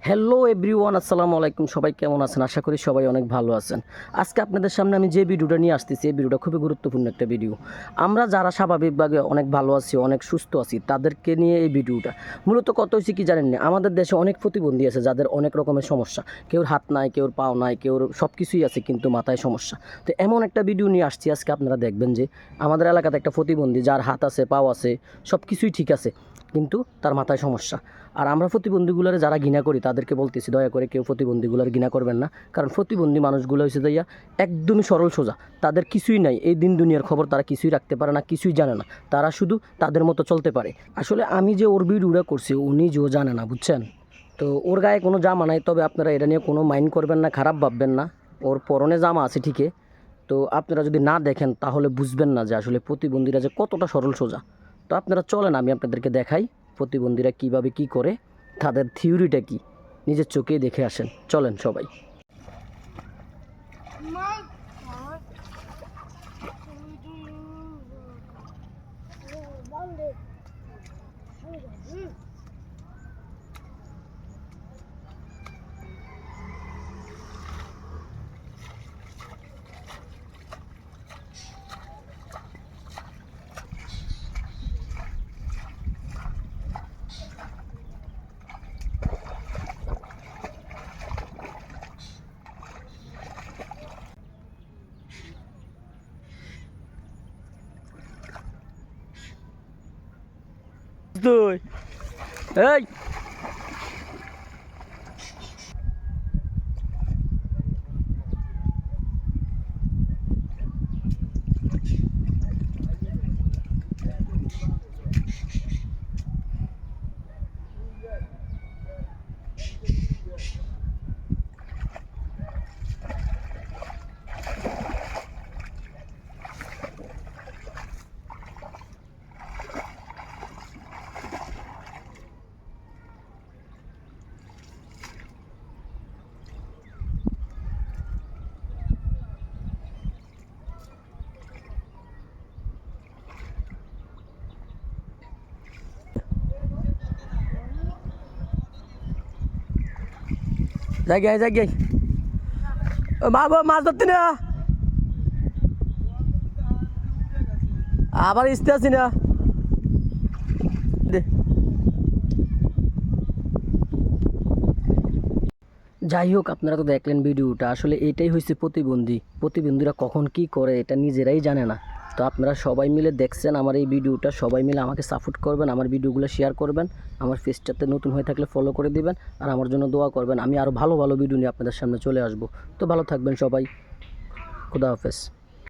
Hello everyone, আসসালামু আলাইকুম। সবাই কেমন আছেন? আশা করি সবাই অনেক ভালো আছেন। আজকে আপনাদের সামনে আমি যে ভিডিওটা নিয়ে আসতেছি, এই ভিডিওটা খুবই গুরুত্বপূর্ণ একটা ভিডিও। আমরা যারা স্বাভাবিকভাবে অনেক ভালো আছি, অনেক সুস্থ আছি, তাদেরকে নিয়ে এই ভিডিওটা। মূলত কত হয়েছে কি জানেন না, আমাদের দেশে অনেক প্রতিবন্ধী আছে যাদের অনেক রকমের সমস্যা। কেউর হাত নাই, কেউর পাও নাই, কেউর সব কিছুই আছে কিন্তু মাথায় সমস্যা। তো এমন একটা ভিডিও নিয়ে আসছি আজকে, আপনারা দেখবেন যে আমাদের এলাকাতে একটা প্রতিবন্ধী, যার হাত আছে, পাও আছে, সব কিছুই ঠিক আছে, কিন্তু তার মাথায় সমস্যা। আর আমরা প্রতিবন্ধীগুলোর যারা ঘৃণা করি তাদেরকে বলতেছি, দয়া করে কেউ প্রতিবন্ধীগুলোর ঘৃণা করবেন না। কারণ প্রতিবন্ধী মানুষগুলো হচ্ছে যাইয়া একদমই সরল সোজা, তাদের কিছুই নাই, এই দিন দুনিয়ার খবর তারা কিছুই রাখতে পারে না, কিছুই জানে না, তারা শুধু তাদের মতো চলতে পারে। আসলে আমি যে ওর ভিডিওটা করছি, উনি যে জানে না, বুঝছেন? তো ওর গায়ে কোনো জামা নাই, তবে আপনারা এটা নিয়ে কোনো মাইন্ড করবেন না, খারাপ ভাববেন না। ওর পরনে জামা আছে ঠিকই, তো আপনারা যদি না দেখেন তাহলে বুঝবেন না যে আসলে প্রতিবন্ধীরা যে কতটা সরল সোজা। তো আপনারা চলেন, আমি আপনাদেরকে দেখাই প্রতিবন্ধীরা কিভাবে কি করে, তাদের থিওরিটা কি, নিজের চোখেই দেখে আসেন। চলেন সবাই। এই জায়গায় জায়গায় মা গো, মাছ ধরতে না, আবার ইস্তে আছি না। যাই হোক, আপনারা তো দেখলেন ভিডিওটা। আসলে এটাই হয়েছে প্রতিবন্ধী। প্রতিবন্ধীরা কখন কি করে এটা নিজেরাই জানে না। তো আপনারা সবাই মিলে দেখছেন আমার এই ভিডিওটা, সবাই মিলে আমাকে সাপোর্ট করবেন, আমার ভিডিওগুলো শেয়ার করবেন, আমার পেজটাতে নতুন হয়ে থাকলে ফলো করে দিবেন, আর আমার জন্য দোয়া করবেন। আমি আরও ভালো ভালো ভিডিও নিয়ে আপনাদের সামনে চলে আসব। তো ভালো থাকবেন সবাই। খুদা হাফেজ।